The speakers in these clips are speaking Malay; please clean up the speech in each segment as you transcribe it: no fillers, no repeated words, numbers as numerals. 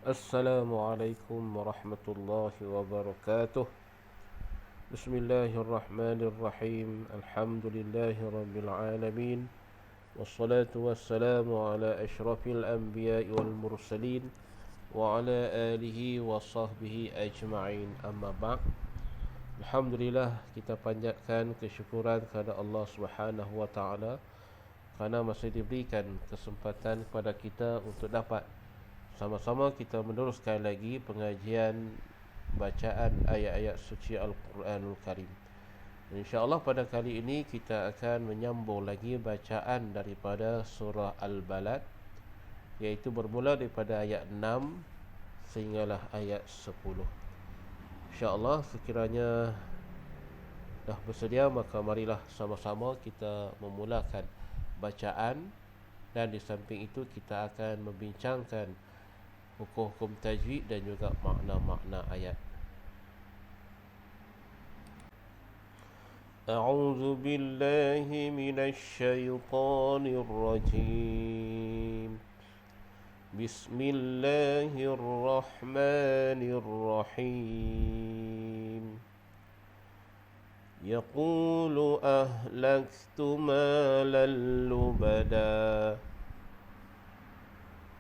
Assalamualaikum warahmatullahi wabarakatuh. Bismillahirrahmanirrahim. Alhamdulillahi rabbil alamin. Wassalatu wassalamu ala asyrafil anbiya'i wal mursalin wa ala alihi wa sahbihi ajma'in. Amma ba'd. Alhamdulillah, kita panjatkan kesyukuran kepada Allah Subhanahu wa taala kerana masih diberikan kesempatan kepada kita untuk dapat sama-sama kita meneruskan lagi pengajian bacaan ayat-ayat suci Al-Quranul Karim. InsyaAllah pada kali ini kita akan menyambung lagi bacaan daripada surah Al-Balad, iaitu bermula daripada ayat 6 sehinggalah ayat 10. InsyaAllah sekiranya dah bersedia, maka marilah sama-sama kita memulakan bacaan, dan di samping itu kita akan membincangkan hukum-hukum tajwid dan juga makna-makna ayat. A'udzu billahi minasy syaithanir rajim. Bismillahirrahmanirrahim. Yaqulu ahlaktu malan lubada.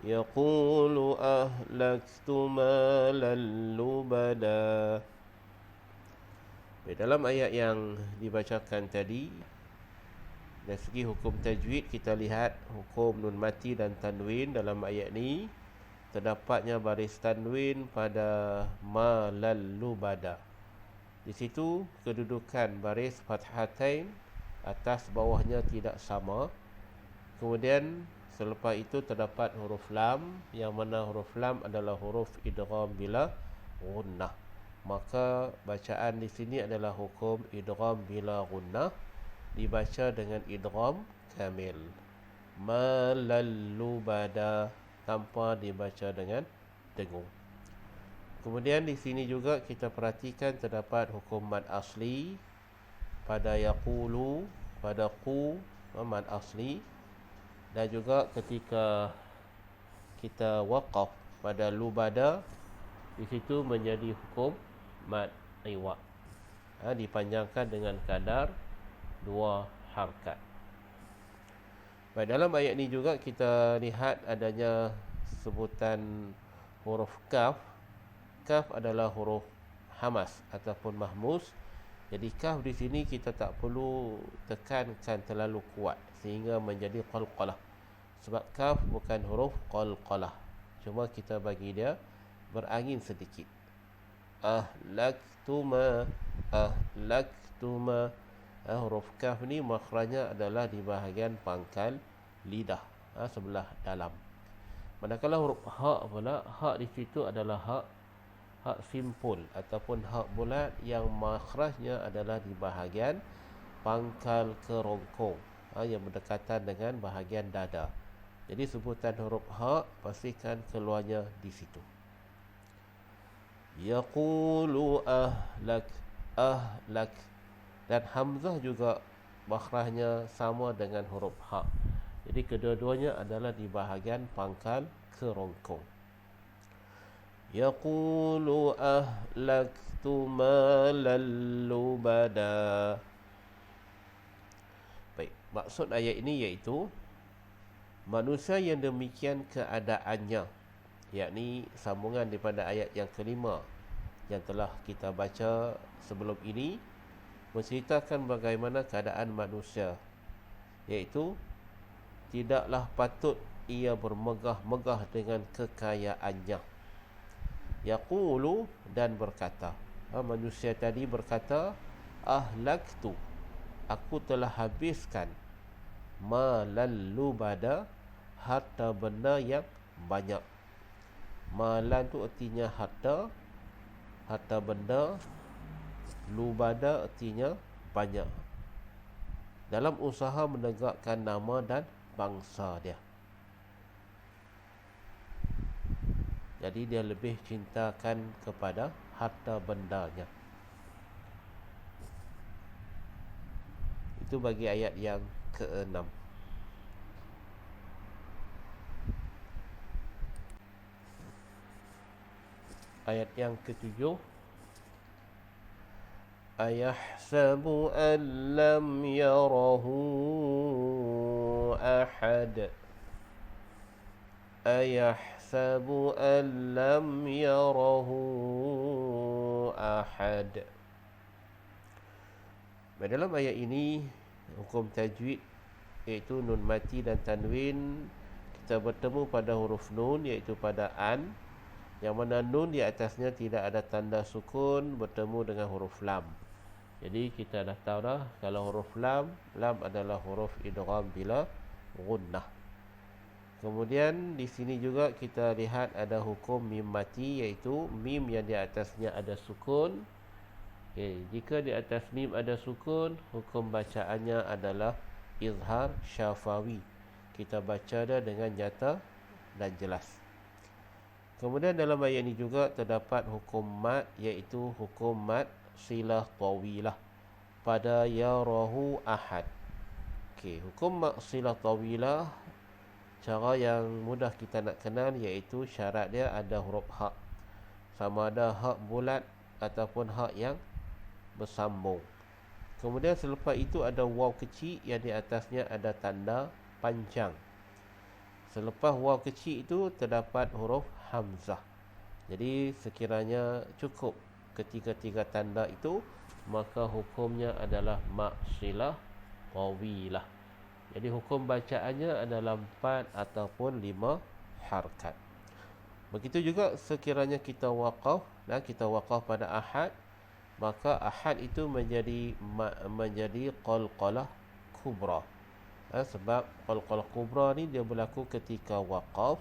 Yaqulu ahlaktu malan lubada. Dalam ayat yang dibacakan tadi, dari segi hukum tajwid, kita lihat hukum nun mati dan tanwin. Dalam ayat ni terdapatnya baris tanwin pada malan lubada. Di situ kedudukan baris fathatain, atas bawahnya tidak sama. Kemudian selepas itu terdapat huruf lam, yang mana huruf lam adalah huruf idgham bila gunnah. Maka bacaan di sini adalah hukum idgham bila gunnah, dibaca dengan idgham kamil. Malallubada, tanpa dibaca dengan dengung. Kemudian di sini juga kita perhatikan terdapat hukum mad asli pada yaqulu, pada qu, mad asli. Dan juga ketika kita waqaf pada lubada, di situ menjadi hukum mad iwad, dipanjangkan dengan kadar 2 harkat. Baik, dalam ayat ini juga kita lihat adanya sebutan huruf kaf. Kaf adalah huruf hamas ataupun mahmus. Jadi kaf di sini kita tak perlu tekankan terlalu kuat sehingga menjadi qalqalah. Sebab kaf bukan huruf qalqalah, cuma kita bagi dia berangin sedikit. Ahlaktuma, ahlaktuma. Huruf kaf ni makhrajnya adalah di bahagian pangkal lidah, sebelah dalam. Manakala huruf ha pula, ha di situ adalah ha simpul ataupun ha bulat, yang makhrajnya adalah di bahagian pangkal kerongkong, yang berdekatan dengan bahagian dada. Jadi sebutan huruf ha pastikan keluarnya di situ. Yaqulu ahlak, ahlak. Dan hamzah juga makhrajnya sama dengan huruf ha. Jadi kedua-duanya adalah di bahagian pangkal kerongkong. Yaqulu ahlaktu malan lubada. Baik, maksud ayat ini iaitu manusia yang demikian keadaannya, yakni sambungan daripada ayat yang kelima yang telah kita baca sebelum ini, menceritakan bagaimana keadaan manusia, iaitu tidaklah patut ia bermegah-megah dengan kekayaannya. Yaqulu, dan berkata, manusia tadi berkata, ahlaktu, aku telah habiskan, malan lubada, harta benda yang banyak. Malan tu artinya harta, harta benda. Lubada artinya banyak, dalam usaha menegakkan nama dan bangsa dia. Jadi dia lebih cintakan kepada harta bendanya. Itu bagi ayat yang ke-6. ayat yang ketujuh. Ayahsabu an lam yarahu ahad. Ayahsabu an lam yarahu ahad. Dalam ayat ini, hukum tajwid iaitu nun mati dan tanwin, kita bertemu pada huruf nun iaitu pada an, yang mana nun di atasnya tidak ada tanda sukun bertemu dengan huruf lam. Jadi kita dah tahu dah, kalau huruf lam adalah huruf idgham bila gunnah. Kemudian di sini juga kita lihat ada hukum mim mati, iaitu mim yang di atasnya ada sukun. Jika di atas mim ada sukun, hukum bacaannya adalah izhar syafawi. Kita baca dia dengan nyata dan jelas. Kemudian dalam ayat ini juga terdapat hukum mat, iaitu hukum mat silah tawilah pada yarahu ahad. Hukum mat silah tawilah, cara yang mudah kita nak kenal iaitu syarat dia ada huruf hak, sama ada hak bulat ataupun hak yang bersambung. Kemudian selepas itu ada waw kecil yang di atasnya ada tanda panjang. Selepas waw kecil itu terdapat huruf hamzah. Jadi sekiranya cukup ketiga-tiga tanda itu, maka hukumnya adalah mat silah tawilah. Jadi hukum bacaannya adalah 4 ataupun 5 harkat. Begitu juga sekiranya kita waqaf, dan kita waqaf pada ahad, maka ahad itu menjadi qalqalah kubra. Sebab qalqalah kubra ni dia berlaku ketika waqaf,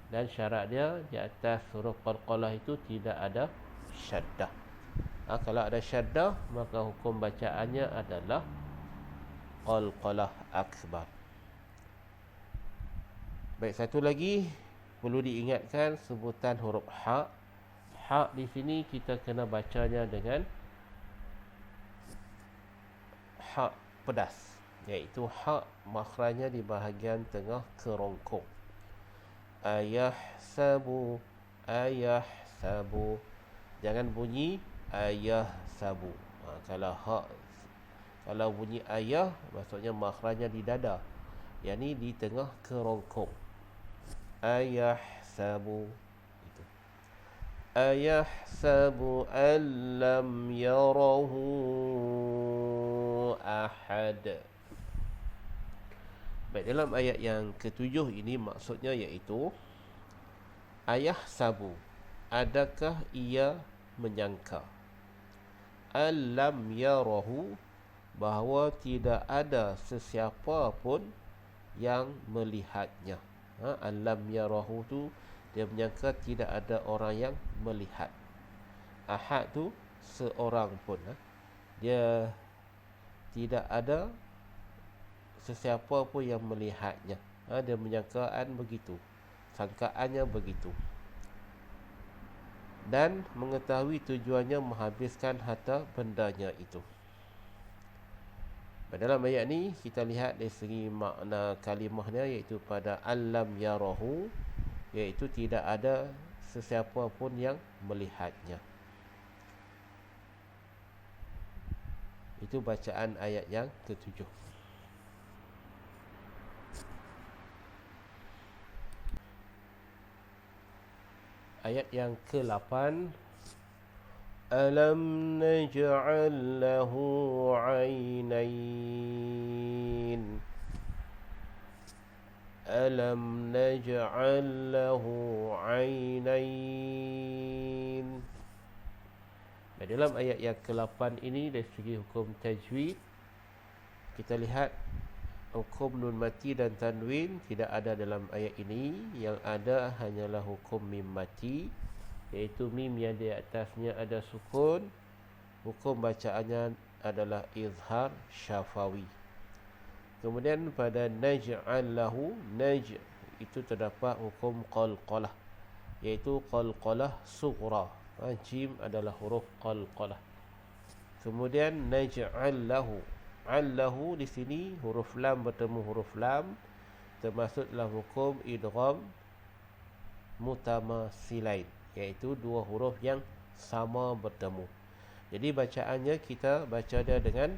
dan syarat dia di atas huruf qalqalah itu tidak ada syaddah. Kalau ada syaddah, maka hukum bacaannya adalah qalqalah akbar. Baik, satu lagi perlu diingatkan sebutan huruf ha. Ha di sini kita kena bacanya dengan ha pedas, iaitu ha makhrajnya di bahagian tengah kerongkong. Ayahsabu, ayahsabu. Jangan bunyi ayahsabu. Kalau bunyi ayah, maksudnya makhrajnya di dada, yakni di tengah kerongkong. Ayahsabu. Ayahsabu an lam yarahu ahad. Baik, dalam ayat yang ketujuh ini maksudnya iaitu ayahsabu, adakah ia menyangka, alam yarahu, bahawa tidak ada sesiapa pun yang melihatnya. Alam yarahu tu dia menyangka tidak ada orang yang melihat. Ahad tu seorang pun, dia tidak ada sesiapa pun yang melihatnya. Dia menyangkaan begitu, sangkaannya begitu, dan mengetahui tujuannya menghabiskan harta bendanya itu. Dalam ayat ni kita lihat dari segi makna kalimahnya, iaitu pada alam yarahu, iaitu tidak ada sesiapa pun yang melihatnya. Itu bacaan ayat yang ketujuh. Ayat yang ke-8. Alam naj'al lahu 'ainain. Alam naj'al lahu 'ainain. Dalam ayat yang ke-8 ini, dari segi hukum tajwid, kita lihat hukum nun mati dan tanwin tidak ada dalam ayat ini. Yang ada hanyalah hukum mim mati, iaitu mim yang di atasnya ada sukun. Hukum bacaannya adalah izhar syafawi. Kemudian pada naj'al lahu, naj' itu terdapat hukum qalqalah, iaitu qalqalah sughra. Jim adalah huruf qalqalah. Kemudian naj'al lahu, al-lahu di sini huruf lam bertemu huruf lam, termasuk dalam hukum idgham mutamasilain. iaitu dua huruf yang sama bertemu. Jadi bacaannya kita baca dia dengan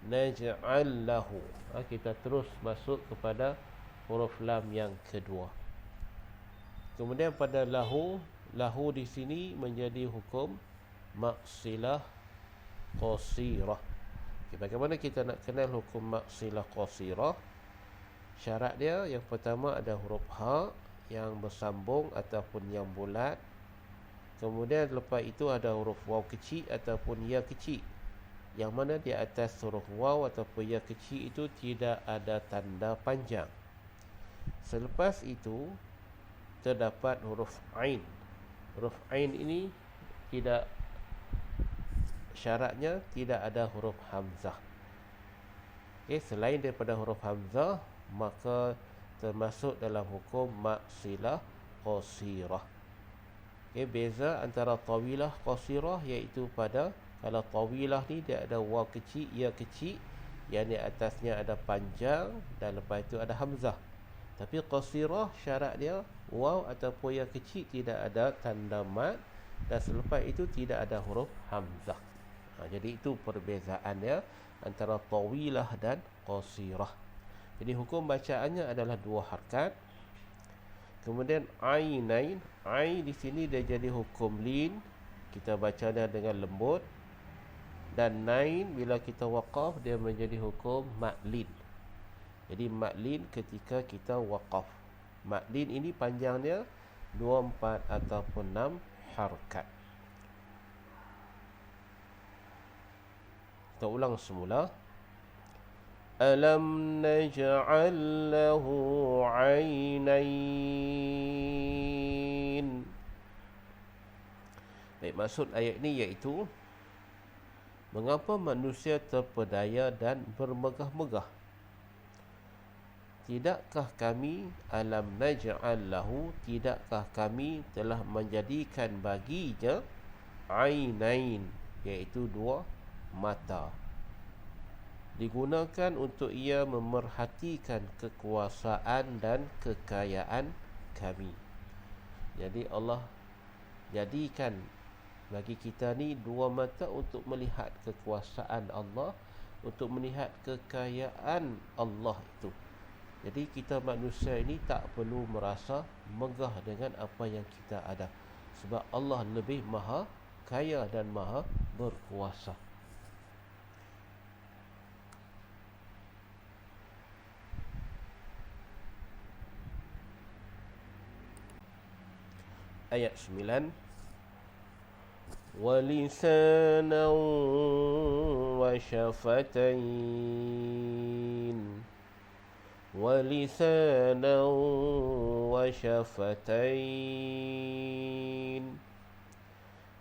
naj'al lahu. Kita terus masuk kepada huruf lam yang kedua. Kemudian pada lahu di sini menjadi hukum maksilah qasirah. Bagaimana kita nak kenal hukum maksilah qasirah? Syarat dia yang pertama ada huruf ha yang bersambung ataupun yang bulat. Kemudian lepas itu ada huruf waw kecil ataupun ya kecil, yang mana di atas huruf waw ataupun ya kecil itu tidak ada tanda panjang. Selepas itu terdapat huruf ain. Huruf ain ini tidak, syaratnya tidak ada huruf hamzah. Selain daripada huruf hamzah, maka termasuk dalam hukum maksilah qasirah. Beza antara tawilah qasirah, iaitu pada kalau tawilah ni dia ada waw kecil, ya kecil, yang di atasnya ada panjang dan lepas itu ada hamzah. Tapi qasirah syarat dia waw ataupun ya kecil tidak ada tanda mad dan selepas itu tidak ada huruf hamzah. Jadi itu perbezaan dia antara tawilah dan qasirah. Jadi hukum bacaannya adalah dua harakat. Kemudian ainain, ain di sini dia jadi hukum lin, kita baca dia dengan lembut. Dan nain bila kita waqaf dia menjadi hukum maklin. Jadi maklin ketika kita waqaf. Maklin ini panjangnya 2, 4 ataupun 6 harakat. Kita ulang semula. Alam naj'al lahu 'ainain. Baik, maksud ayat ini iaitu mengapa manusia terpedaya dan bermegah-megah? Tidakkah kami alam naj'al lahu, tidakkah kami telah menjadikan baginya 'ainain, iaitu dua mata, digunakan untuk ia memerhatikan kekuasaan dan kekayaan kami. Jadi Allah jadikan bagi kita ni dua mata untuk melihat kekuasaan Allah, untuk melihat kekayaan Allah itu. Jadi kita manusia ini tak perlu merasa megah dengan apa yang kita ada, sebab Allah lebih maha kaya dan maha berkuasa. Ayat 9. Walisanan wa syafatain. Walisanan wa syafatain.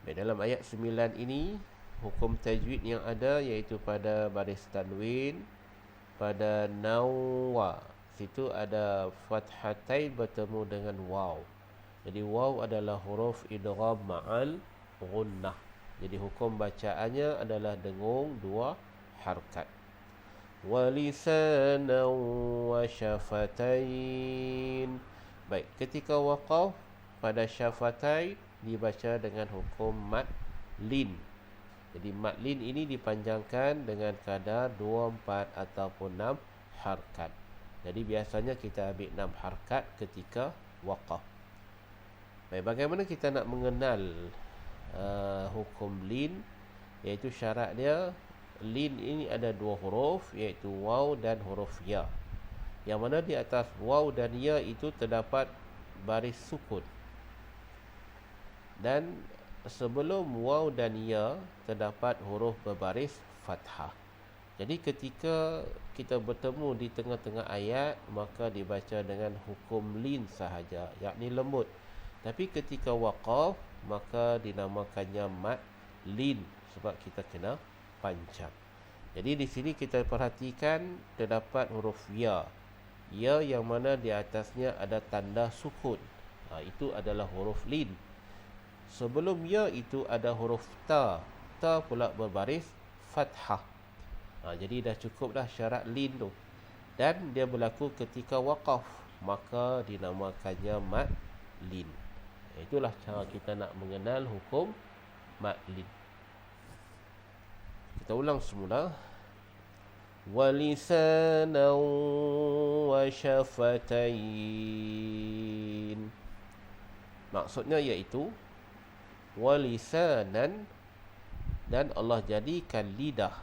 Dalam ayat 9 ini hukum tajwid yang ada iaitu pada baris tanwin, pada nawwa situ ada fathatain bertemu dengan waw. Jadi waw adalah huruf idgham ma'al gunnah. Jadi hukum bacaannya adalah dengung dua harakat. Walisanan wa syafatain. Baik, ketika waqaf pada syafatain dibaca dengan hukum mad lin. Jadi mad lin ini dipanjangkan dengan kadar 2, 4 ataupun 6 harakat. Jadi biasanya kita ambil 6 harakat ketika waqaf. Baik, bagaimana kita nak mengenal hukum lin? Iaitu syarat dia, lin ini ada dua huruf, iaitu waw dan huruf ya. Yang mana di atas waw dan ya itu terdapat baris sukun. Dan sebelum waw dan ya terdapat huruf berbaris fathah. Jadi ketika kita bertemu di tengah-tengah ayat, maka dibaca dengan hukum lin sahaja, yakni lembut. Tapi ketika waqaf, maka dinamakannya mad lin sebab kita kena panjang. Jadi di sini kita perhatikan terdapat huruf ya. Ya yang mana di atasnya ada tanda sukun. Itu adalah huruf lin. Sebelum ya itu ada huruf ta. Ta pula berbaris fathah. Jadi dah cukup dah syarat lin tu. Dan dia berlaku ketika waqaf, maka dinamakannya mad lin. Itulah cara kita nak mengenal hukum maklin. Kita ulang semula. Walisanan wa syafatain. Maksudnya iaitu walisanan, dan Allah jadikan lidah,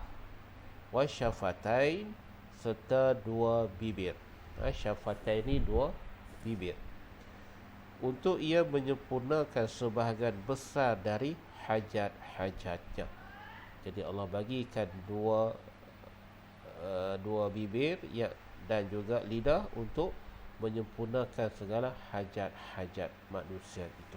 wa syafatain, serta dua bibir. Syafatain ni dua bibir, untuk ia menyempurnakan sebahagian besar dari hajat-hajatnya. Jadi Allah bagikan dua bibir dan juga lidah untuk menyempurnakan segala hajat-hajat manusia itu.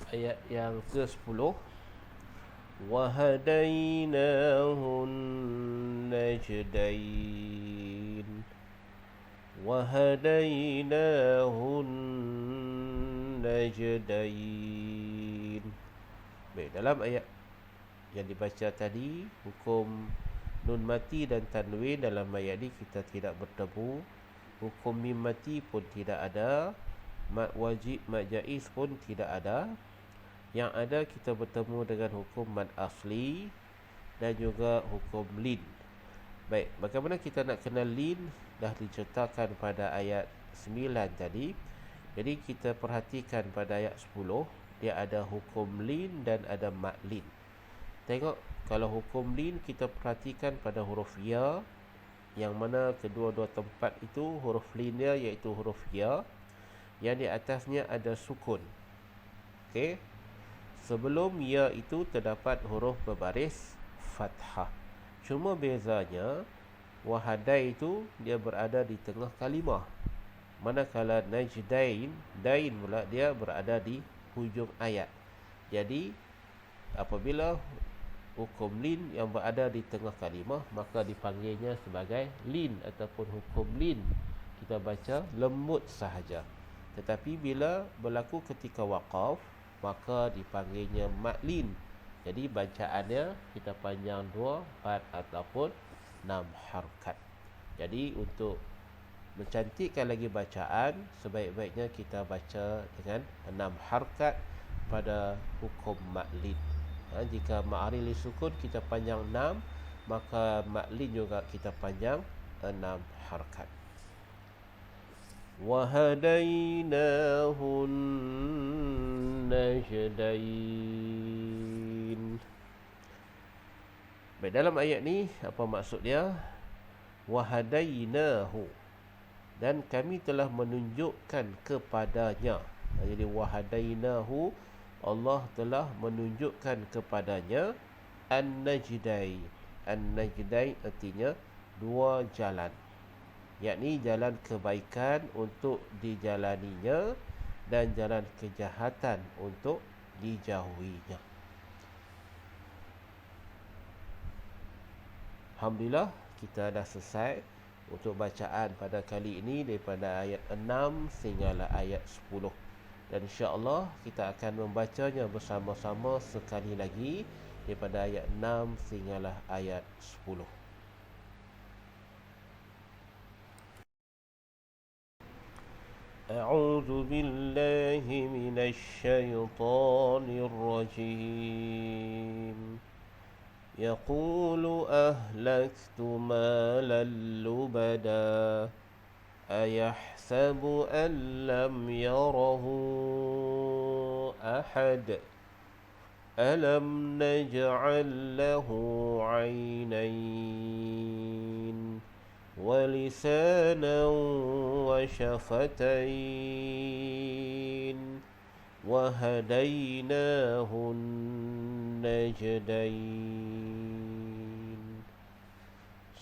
Ayat yang ke-10, wahadainahun najdain, wahadainahun najdain. Baik, dalam ayat yang dibaca tadi, hukum nun mati dan tanwin dalam ayat ini kita tidak bertemu. Hukum mim mati pun tidak ada, mat wajib, mat jaiz pun tidak ada. Yang ada kita bertemu dengan hukum mad asli dan juga hukum lin. Baik, bagaimana kita nak kenal lin? Dah diceritakan pada ayat 9 tadi. Jadi kita perhatikan pada ayat 10, dia ada hukum lin dan ada mad lin. Tengok, kalau hukum lin kita perhatikan pada huruf ya, yang mana kedua-dua tempat itu huruf linnya iaitu huruf ya, yang di atasnya ada sukun. Okey. Sebelum ya itu terdapat huruf berbaris fathah. Cuma bezanya wahadai itu dia berada di tengah kalimah, manakala najdain, dain pula dia berada di hujung ayat. Jadi apabila hukum lin yang berada di tengah kalimah, maka dipanggilnya sebagai lin ataupun hukum lin. Kita baca lembut sahaja. Tetapi bila berlaku ketika waqaf, maka dipanggilnya maklin. Jadi bacaannya kita panjang 2, 4 ataupun 6 harkat. Jadi untuk mencantikkan lagi bacaan, sebaik-baiknya kita baca dengan 6 harkat pada hukum maklin. Jika ma'aril sukun kita panjang 6, maka maklin juga kita panjang 6 harkat. Wahadainahun najdain. Baik, dalam ayat ni apa maksud dia? Wahadainahu, dan kami telah menunjukkan kepadanya. Jadi wahadainahu, Allah telah menunjukkan kepadanya an-najdain. An-najdain artinya dua jalan, yakni jalan kebaikan untuk dijalaninya dan jalan kejahatan untuk dijauhinya. Alhamdulillah, kita dah selesai untuk bacaan pada kali ini daripada ayat 6 sehinggalah ayat 10. Dan insya-Allah kita akan membacanya bersama-sama sekali lagi daripada ayat 6 sehinggalah ayat 10. أعوذ بالله من الشيطان الرجيم. يقول أهلكت مالا لبدا أيحسب أن لم يره أحد ألم نجعل له عينين ولسانا وشفتين وهديناه النجدين.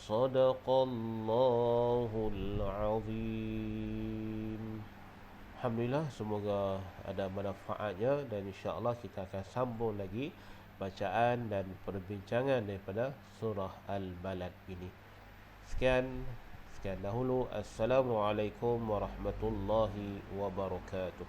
صدق الله العظيم. Alhamdulillah, semoga ada manfaatnya dan insya-Allah kita akan sambung lagi bacaan dan perbincangan daripada surah Al-Balad ini. Sekian dahulu. Assalamualaikum warahmatullahi wabarakatuh.